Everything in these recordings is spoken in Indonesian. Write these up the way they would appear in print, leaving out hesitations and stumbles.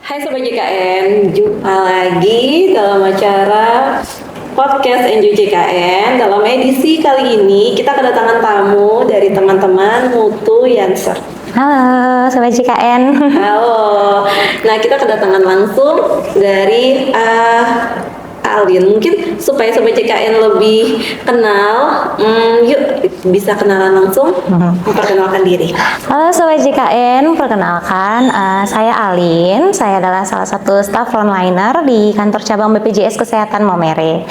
Hai Sobat JKN, jumpa lagi dalam acara podcast Enjoy JKN. Dalam edisi kali ini kita kedatangan tamu dari teman-teman Mutu Yanser. Halo Sobat JKN. Halo, nah kita kedatangan langsung dari Alin. Mungkin supaya Sobat JKN lebih kenal, yuk bisa kenalan langsung, memperkenalkan diri. Halo Sobat JKN, perkenalkan saya Alin. Saya adalah salah satu staff frontliner di kantor cabang BPJS Kesehatan Maumere.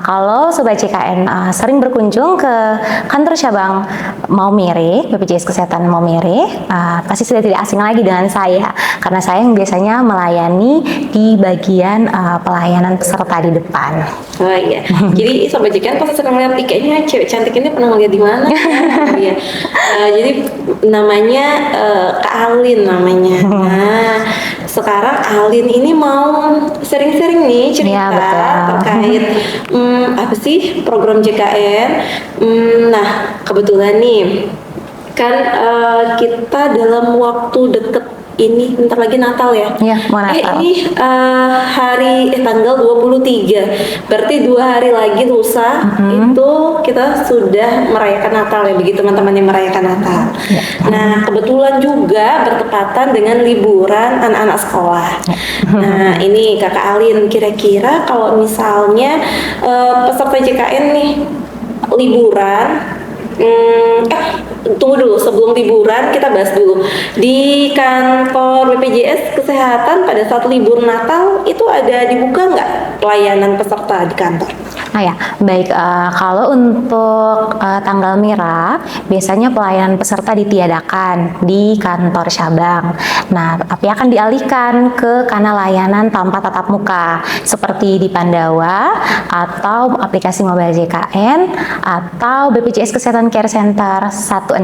Kalau Sobat JKN sering berkunjung ke kantor cabang Maumere, BPJS Kesehatan Maumere, pasti sudah tidak asing lagi dengan saya, karena saya yang biasanya melayani di bagian pelayanan peserta di depan. Oh iya, jadi Sobat JKN pasti sering melihat kayaknya cewek cantik ini pernah ngeliat di mana? Ya. Jadi namanya Kak Alin namanya. Nah, sekarang Alin ini mau sering-sering nih cerita terkait apa sih program JKN. Nah, kebetulan nih kan kita dalam waktu deket ini bentar lagi Natal ya. Iya, mau Natal. Ini tanggal 23. Berarti 2 hari lagi lusa itu kita sudah merayakan Natal ya, bagi teman-teman yang merayakan Natal. Ya. Nah, kebetulan juga bertepatan dengan liburan anak-anak sekolah. Nah, ini Kakak Alin, kira-kira kalau misalnya peserta JKN nih liburan, tunggu dulu, sebelum liburan kita bahas dulu. Di kantor BPJS Kesehatan pada saat libur Natal itu ada dibuka nggak pelayanan peserta di kantor? Ya, baik. Kalau untuk tanggal merah, biasanya pelayanan peserta ditiadakan di kantor cabang. Nah, tapi akan dialihkan ke kanal layanan tanpa tatap muka, seperti di Pandawa, atau aplikasi mobile JKN, atau BPJS Kesehatan Care Center 165.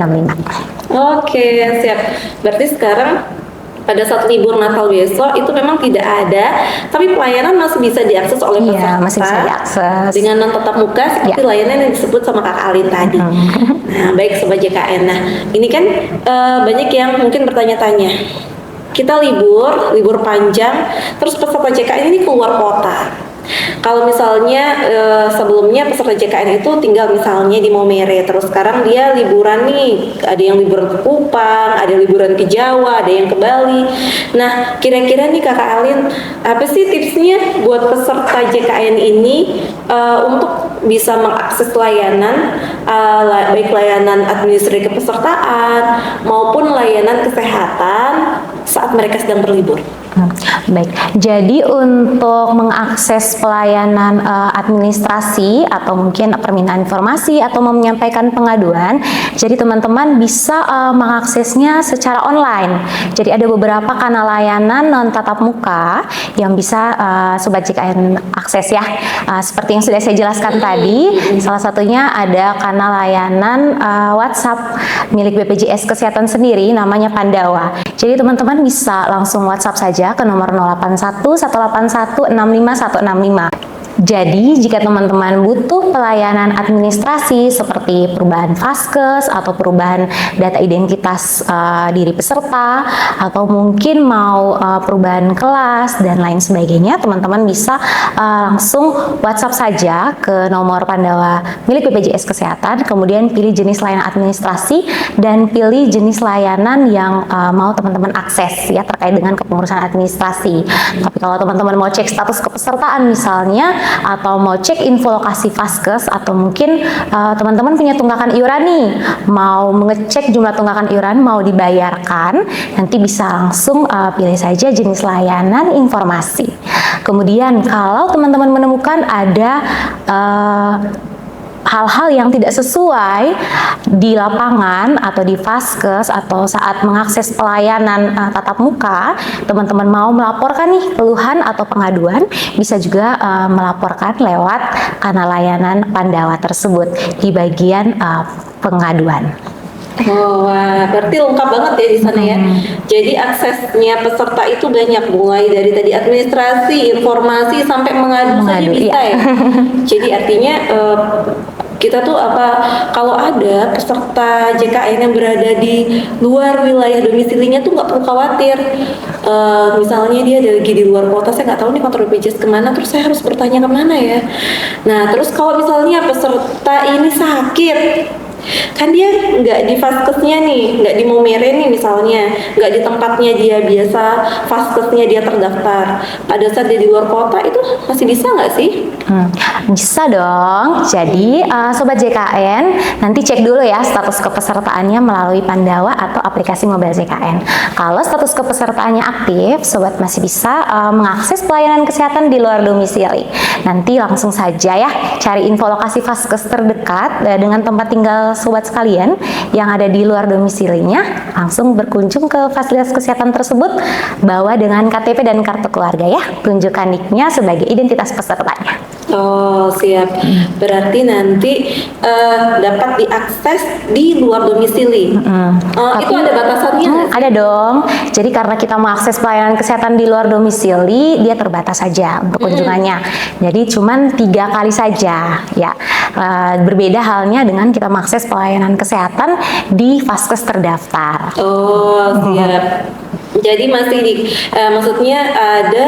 Oke, siap. Berarti sekarang pada saat libur Natal besok itu memang tidak ada, tapi pelayanan masih bisa diakses oleh peserta. Iya, masih bisa diakses dengan non tatap muka seperti layanan yang disebut sama Kak Alin tadi. Nah, baik Sobat JKN. Nah, ini kan banyak yang mungkin bertanya-tanya. Kita libur panjang, terus peserta JKN ini keluar kota. Kalau misalnya sebelumnya peserta JKN itu tinggal misalnya di Maumere, terus sekarang dia liburan nih, ada yang liburan ke Kupang, ada liburan ke Jawa, ada yang ke Bali. Nah, kira-kira nih Kakak Alin, apa sih tipsnya buat peserta JKN ini untuk bisa mengakses layanan, baik layanan administrasi kepesertaan maupun layanan kesehatan saat mereka sedang berlibur? Baik, jadi untuk mengakses pelayanan administrasi atau mungkin permintaan informasi atau menyampaikan pengaduan, jadi teman-teman bisa mengaksesnya secara online. Jadi ada beberapa kanal layanan non tatap muka yang bisa Sobat JKN akses ya. Seperti yang sudah saya jelaskan tadi, salah satunya ada kanal layanan WhatsApp milik BPJS Kesehatan sendiri, namanya Pandawa. Jadi teman-teman bisa langsung WhatsApp saja ke nomor 081 181 65 165. Jadi, jika teman-teman butuh pelayanan administrasi seperti perubahan Vaskes atau perubahan data identitas diri peserta, atau mungkin mau perubahan kelas dan lain sebagainya, teman-teman bisa langsung WhatsApp saja ke nomor Pandawa milik BPJS Kesehatan, kemudian pilih jenis layanan administrasi dan pilih jenis layanan yang mau teman-teman akses ya terkait dengan kepengurusan administrasi. Tapi kalau teman-teman mau cek status kepesertaan misalnya, atau mau cek info lokasi Vaskes, atau mungkin teman-teman punya tunggakan iuran nih, mau mengecek jumlah tunggakan iuran mau dibayarkan, nanti bisa langsung pilih saja jenis layanan informasi. Kemudian kalau teman-teman menemukan ada hal-hal yang tidak sesuai di lapangan atau di Vaskes atau saat mengakses pelayanan tatap muka, teman-teman mau melaporkan nih keluhan atau pengaduan, bisa juga melaporkan lewat kanal layanan Pandawa tersebut di bagian pengaduan. Oh, wah, berarti lengkap banget ya di sana ya. Jadi aksesnya peserta itu banyak, mulai dari tadi administrasi, informasi sampai mengadu saja bisa ya. Jadi artinya kita tuh kalau ada peserta JKN yang berada di luar wilayah domisilinya tuh nggak perlu khawatir. Misalnya dia lagi di luar kota, saya nggak tahu nih kantor BPJS kemana, terus saya harus bertanya kemana ya. Nah, terus kalau misalnya peserta ini sakit, kan dia nggak di vaskesnya nih, nggak di Maumere nih misalnya, nggak di tempatnya dia biasa vaskesnya dia terdaftar. Pada saat dia di luar kota itu masih bisa nggak sih? Bisa dong. Jadi Sobat JKN nanti cek dulu ya status kepesertaannya melalui Pandawa atau aplikasi mobile JKN. Kalau status kepesertaannya aktif, Sobat masih bisa mengakses pelayanan kesehatan di luar domisili. Nanti langsung saja ya cari info lokasi vaskes terdekat dengan tempat tinggal Sobat sekalian yang ada di luar domisilinya, langsung berkunjung ke fasilitas kesehatan tersebut, bawa dengan KTP dan kartu keluarga ya. Tunjukkan NIK-nya sebagai identitas pesertanya. Oh, siap. Berarti nanti dapat diakses di luar domisili. Itu ada batasannya nggak sih? Ada dong. Jadi karena kita mengakses pelayanan kesehatan di luar domisili, dia terbatas saja untuk kunjungannya. Jadi cuman 3 kali saja ya. Berbeda halnya dengan kita mengakses pelayanan kesehatan di vaskes terdaftar. Oh, siap. Jadi masih maksudnya ada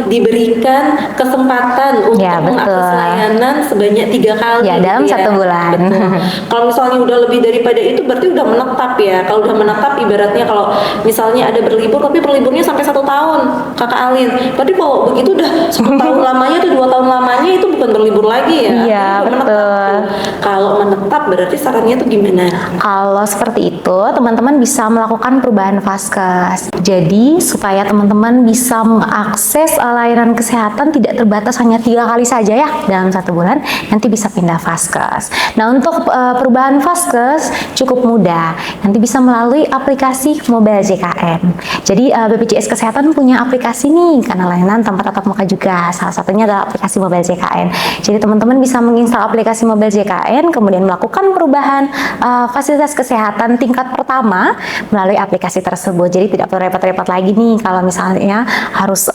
diberikan kesempatan untuk Ya, betul. mengakses layanan sebanyak 3 kali. Ya, dalam gitu 1 bulan. Betul. Kalau misalnya udah lebih daripada itu berarti udah menetap ya. Kalau udah menetap ibaratnya kalau misalnya ada berlibur tapi berliburnya sampai 1 tahun, Kakak Alin. Berarti kalau begitu udah 1 tahun lamanya tuh 2 tahun lamanya itu bukan berlibur lagi ya. Iya, Udah menetap betul. tuh. Kalau menetap berarti sarannya tuh gimana? Kalau seperti itu, teman-teman bisa melakukan perubahan vaskes. Jadi, supaya teman-teman bisa mengakses layanan kesehatan tidak terbatas hanya 3 kali saja ya dalam 1 bulan, nanti bisa pindah vaskes. Nah, untuk perubahan vaskes cukup mudah. Nanti bisa melalui aplikasi mobile JKN. Jadi, BPJS Kesehatan punya aplikasi nih, karena layanan tanpa tatap muka juga. Salah satunya adalah aplikasi mobile JKN. Jadi, teman-teman bisa menginstal aplikasi mobile JKN, kemudian melakukan perubahan fasilitas kesehatan tingkat pertama melalui aplikasi tersebut. Jadi tidak perlu repot-repot lagi nih kalau misalnya harus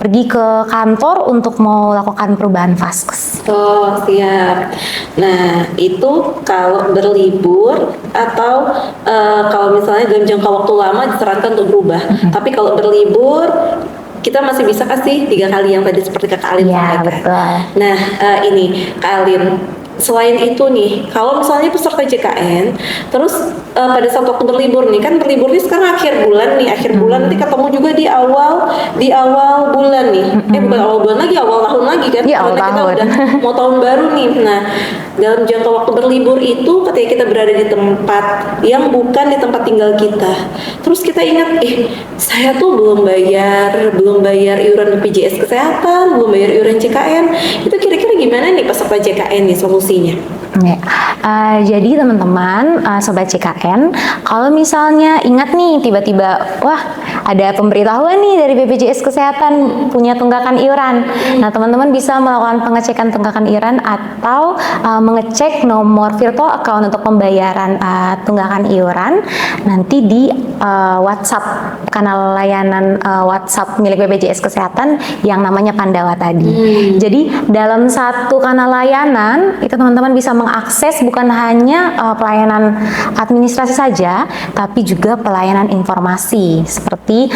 pergi ke kantor untuk mau lakukan perubahan vaskes. Oh, siap. Nah, itu kalau berlibur atau kalau misalnya dalam jangka waktu lama disarankan untuk berubah. Tapi kalau berlibur kita masih bisa kasih 3 kali yang tadi seperti Kak Alin Ya, sampaikan. betul. Nah, ini Kak Alin, selain itu nih, kalau misalnya peserta JKN, terus pada saat waktu berlibur nih, kan berlibur nih sekarang akhir bulan nih, akhir bulan nanti ketemu juga di awal bulan nih, bukan awal bulan lagi, awal tahun lagi kan? Iya, awal Karena kita tahun. udah mau tahun baru nih. Nah, dalam jangka waktu berlibur itu, ketika kita berada di tempat yang bukan di tempat tinggal kita, terus kita ingat, saya tuh belum bayar iuran BPJS Kesehatan, belum bayar iuran JKN, itu kira-kira gimana nih peserta JKN nih solusinya? Ya. Jadi teman-teman Sobat JKN, kalau misalnya ingat nih tiba-tiba wah ada pemberitahuan nih dari BPJS Kesehatan punya tunggakan iuran. Nah, teman-teman bisa melakukan pengecekan tunggakan iuran atau mengecek nomor virtual account untuk pembayaran tunggakan iuran nanti di WhatsApp, kanal layanan WhatsApp milik BPJS Kesehatan yang namanya Pandawa tadi. Jadi dalam satu kanal layanan itu teman-teman bisa mengakses bukan hanya pelayanan administrasi saja, tapi juga pelayanan informasi seperti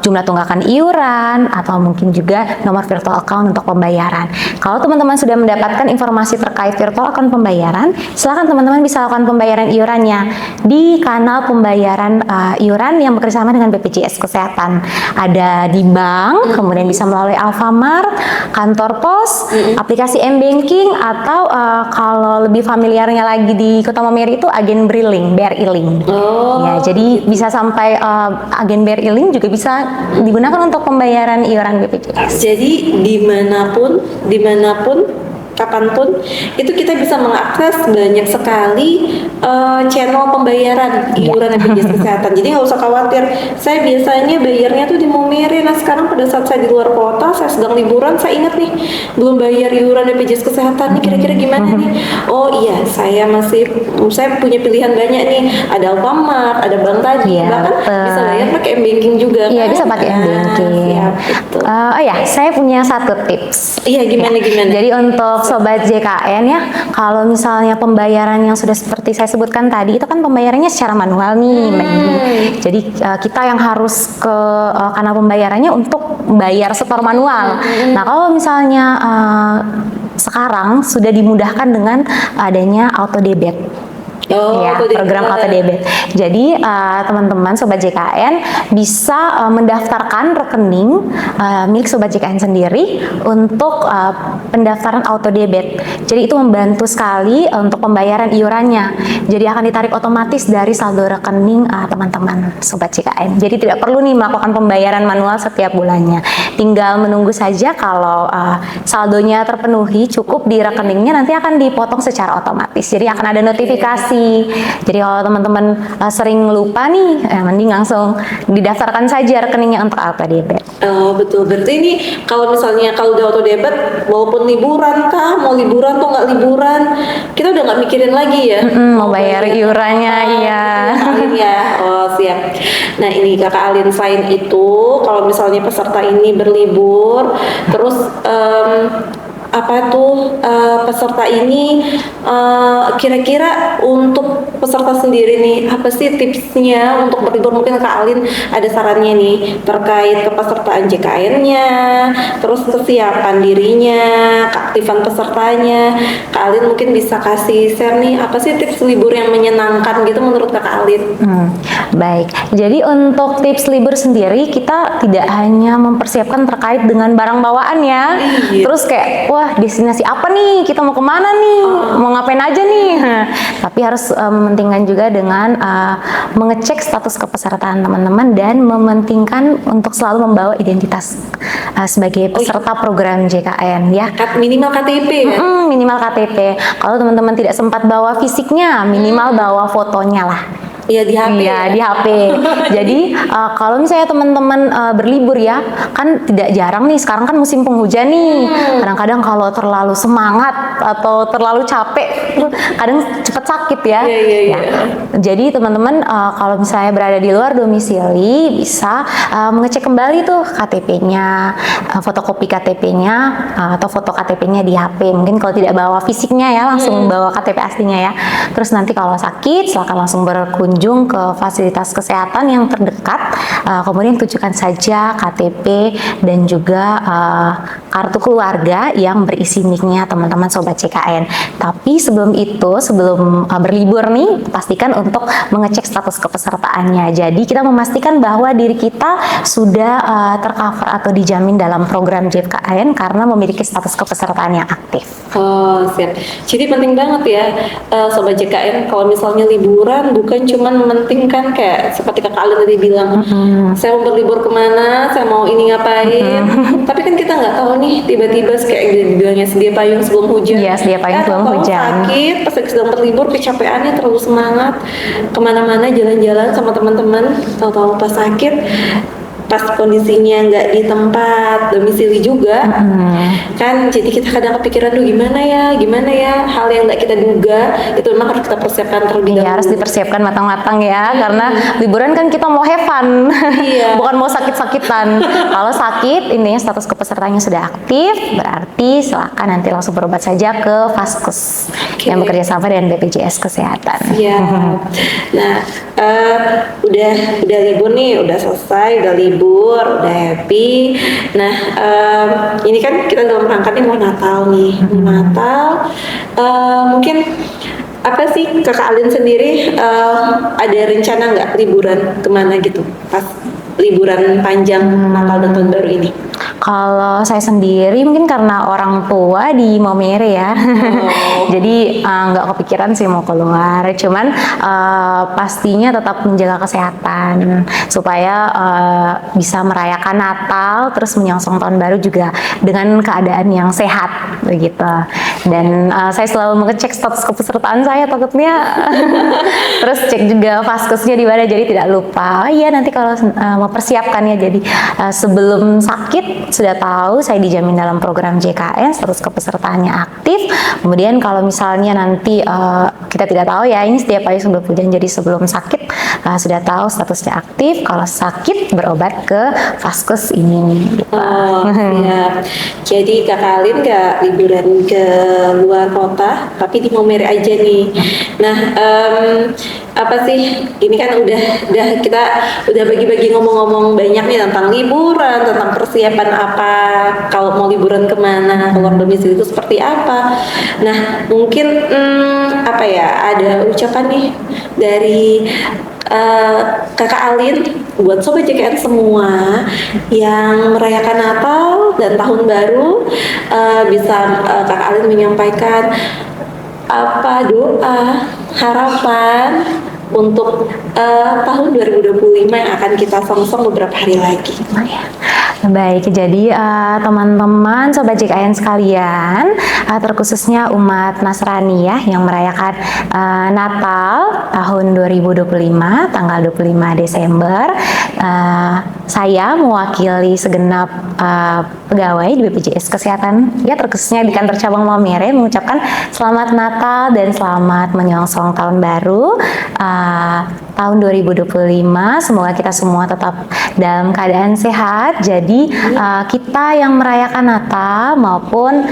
jumlah tunggakan iuran atau mungkin juga nomor virtual account untuk pembayaran. Kalau teman-teman sudah mendapatkan informasi terkait virtual account pembayaran, silakan teman-teman bisa lakukan pembayaran iurannya di kanal pembayaran iuran yang bekerjasama dengan BPJS Kesehatan. Ada di bank, kemudian bisa melalui Alfamart, kantor pos, aplikasi M-Banking, atau kalau lebih familiarnya lagi di Kota Maumere itu agen BRI Link. Oh. Ya, jadi bisa sampai agen BRI Link juga bisa digunakan untuk pembayaran iuran BPJS. Jadi dimanapun, kapanpun itu kita bisa mengakses banyak sekali channel pembayaran iuran BPJS Kesehatan. Jadi nggak usah khawatir. Saya biasanya bayarnya tuh di Maumere. Nah, sekarang pada saat saya di luar kota, saya sedang liburan, saya ingat nih belum bayar iuran BPJS Kesehatan nih. Kira-kira gimana nih? Oh iya, saya punya pilihan banyak nih. Ada Alfamart, ada bank tadi, Iya, bahkan betul. bisa bayar pakai M-Banking juga. Iya, kan? bisa pakai M-Banking. Siap, itu. Oh ya, saya punya satu tips. Iya, gimana? Jadi untuk Sobat JKN ya, kalau misalnya pembayaran yang sudah seperti saya sebutkan tadi, itu kan pembayarannya secara manual nih, Mbak Indi. Jadi kita yang harus karena pembayarannya untuk bayar setor manual. Nah, kalau misalnya sekarang sudah dimudahkan dengan adanya auto debit. Ya, program auto debit. Jadi teman-teman Sobat JKN bisa mendaftarkan rekening milik Sobat JKN sendiri untuk pendaftaran auto debit. Jadi itu membantu sekali untuk pembayaran iurannya. Jadi akan ditarik otomatis dari saldo rekening teman-teman Sobat JKN. Jadi tidak perlu nih melakukan pembayaran manual setiap bulannya. Tinggal menunggu saja kalau saldonya terpenuhi cukup di rekeningnya, nanti akan dipotong secara otomatis. Jadi akan ada notifikasi. Jadi kalau teman-teman sering lupa nih, mending langsung didaftarkan saja rekeningnya untuk auto debit. Oh betul, berarti ini kalau misalnya kalau udah auto debit, walaupun liburan kah, mau liburan atau nggak liburan, kita udah nggak mikirin lagi ya. Mau bayar iurannya, iya. Ya, oh siap. Nah ini Kakak Alin, selain itu, kalau misalnya peserta ini berlibur, terus apa tuh peserta ini kira-kira untuk peserta sendiri nih, apa sih tipsnya untuk berlibur? Mungkin Kak Alin ada sarannya nih terkait kepesertaan JKN-nya, terus kesiapan dirinya, keaktifan pesertanya. Kak Alin mungkin bisa kasih share nih, apa sih tips libur yang menyenangkan gitu menurut Kak Alin? Baik, jadi untuk tips libur sendiri kita tidak hanya mempersiapkan terkait dengan barang bawaan ya. Terus kayak wah destinasi apa nih, kita mau kemana nih, mau ngapain aja nih. Tapi harus mementingkan juga dengan mengecek status kepesertaan teman-teman dan mementingkan untuk selalu membawa identitas sebagai peserta program JKN ya. Minimal KTP ya? Minimal KTP. Kalau teman-teman tidak sempat bawa fisiknya, minimal bawa fotonya lah. Iya di HP. Iya di HP. Jadi kalau misalnya teman-teman berlibur ya, kan tidak jarang nih sekarang kan musim penghujan nih. Kadang-kadang kalau terlalu semangat atau terlalu capek, kadang cepat sakit ya. Iya. Jadi teman-teman kalau misalnya berada di luar domisili bisa mengecek kembali tuh KTP-nya, fotokopi KTP-nya atau foto KTP-nya di HP. Mungkin kalau tidak bawa fisiknya ya, langsung bawa KTP aslinya ya. Terus nanti kalau sakit silakan langsung berkunjung ke fasilitas kesehatan yang terdekat, kemudian tunjukkan saja KTP dan juga kartu keluarga yang berisi NIK-nya teman-teman Sobat JKN. Tapi sebelum itu, sebelum berlibur nih, pastikan untuk mengecek status kepesertaannya. Jadi kita memastikan bahwa diri kita sudah tercover atau dijamin dalam program JKN karena memiliki status kepesertaan yang aktif. Oh siap. Jadi penting banget ya Sobat JKN, kalau misalnya liburan bukan cuma mementingkan kayak seperti Kakak Alin tadi bilang, saya mau berlibur kemana, saya mau ini ngapain, tapi kan kita nggak tahu nih, tiba-tiba kayak dibilangnya sedia payung sebelum hujan. Iya, sedia payung sebelum hujan. Sakit, pas sedang berlibur, kecapeannya terlalu semangat, kemana-mana jalan-jalan sama teman-teman, tahu-tahu pas sakit, pas kondisinya nggak di tempat domisili juga, kan jadi kita kadang kepikiran tuh gimana ya hal yang nggak kita duga itu memang harus kita persiapkan terlebih dahulu. Harus dipersiapkan matang-matang ya, karena liburan kan kita mau have fun, bukan mau sakit-sakitan. Kalau sakit, intinya status kepesertanya sudah aktif, berarti silakan nanti langsung berobat saja ke Vaskes yang bekerja sama dengan BPJS Kesehatan. Nah, udah libur nih, udah selesai, udah libur, udah happy. Nah, ini kan kita dalam rangka nih mau Natal nih, mungkin apa sih Kakak Alin sendiri ada rencana nggak liburan kemana gitu pas liburan panjang Natal dan Tahun Baru ini? Kalau saya sendiri mungkin karena orang tua di Maumere ya, jadi nggak kepikiran sih mau keluar. Cuman pastinya tetap menjaga kesehatan supaya bisa merayakan Natal terus menyongsong Tahun Baru juga dengan keadaan yang sehat begitu. Dan saya selalu mengecek status kepesertaan saya takutnya, terus cek juga Vaskesnya di mana jadi tidak lupa. Iya nanti kalau mempersiapkannya jadi sebelum sakit sudah tahu saya dijamin dalam program JKN, status kepesertaannya aktif. Kemudian kalau misalnya nanti kita tidak tahu ya, ini setiap hari sebelum hujan, jadi sebelum sakit sudah tahu statusnya aktif. Kalau sakit berobat ke Vaskes ini gitu. Siap. Jadi Kakak Alin nggak liburan ke luar kota, tapi di Maumere aja nih. Nah, apa sih? Ini kan kita udah bagi-bagi ngomong-ngomong banyak nih tentang liburan, tentang persiapan apa, kalau mau liburan kemana, keluar domisili itu seperti apa. Nah, mungkin apa ya? Ada ucapan nih dari Kakak Alin buat Sobat JKN semua yang merayakan Natal dan Tahun Baru, bisa Kakak Alin menyampaikan apa doa, harapan untuk tahun 2025 yang akan kita song-song beberapa hari lagi. Baik, jadi teman-teman Sobat JKN sekalian, terkhususnya umat Nasrani ya yang merayakan Natal tahun 2025 tanggal 25 Desember, saya mewakili segenap pegawai di BPJS Kesehatan ya terkhususnya di kantor cabang Maumere mengucapkan selamat Natal dan selamat menyongsong tahun baru tahun 2025. Semoga kita semua tetap dalam keadaan sehat. Jadi kita yang merayakan Natal maupun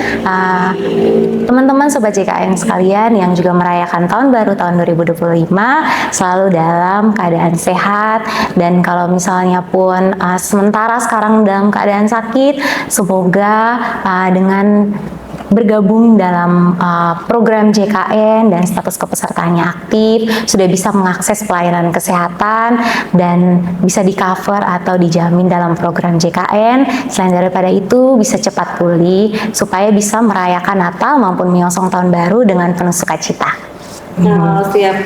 teman-teman Sobat JKN sekalian yang juga merayakan tahun baru tahun 2025 selalu dalam keadaan sehat, dan kalau misalnya pun sementara sekarang dalam keadaan sakit, semoga dengan bergabung dalam program JKN dan status kepesertaannya aktif, sudah bisa mengakses pelayanan kesehatan dan bisa di cover atau dijamin dalam program JKN. Selain daripada itu bisa cepat pulih supaya bisa merayakan Natal maupun menyongsong tahun baru dengan penuh sukacita. Oh, siap.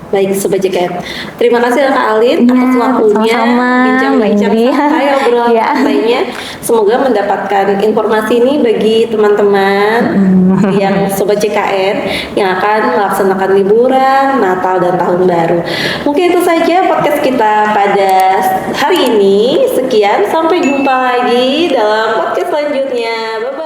Baik Sobat JKN, terima kasih Kak Alin atas waktunya, bincang-bincang santai, obrolan santainya. Semoga mendapatkan informasi ini bagi teman-teman yang Sobat JKN yang akan melaksanakan liburan Natal dan Tahun Baru. Mungkin itu saja podcast kita pada hari ini. Sekian, sampai jumpa lagi dalam podcast selanjutnya. Bye-bye.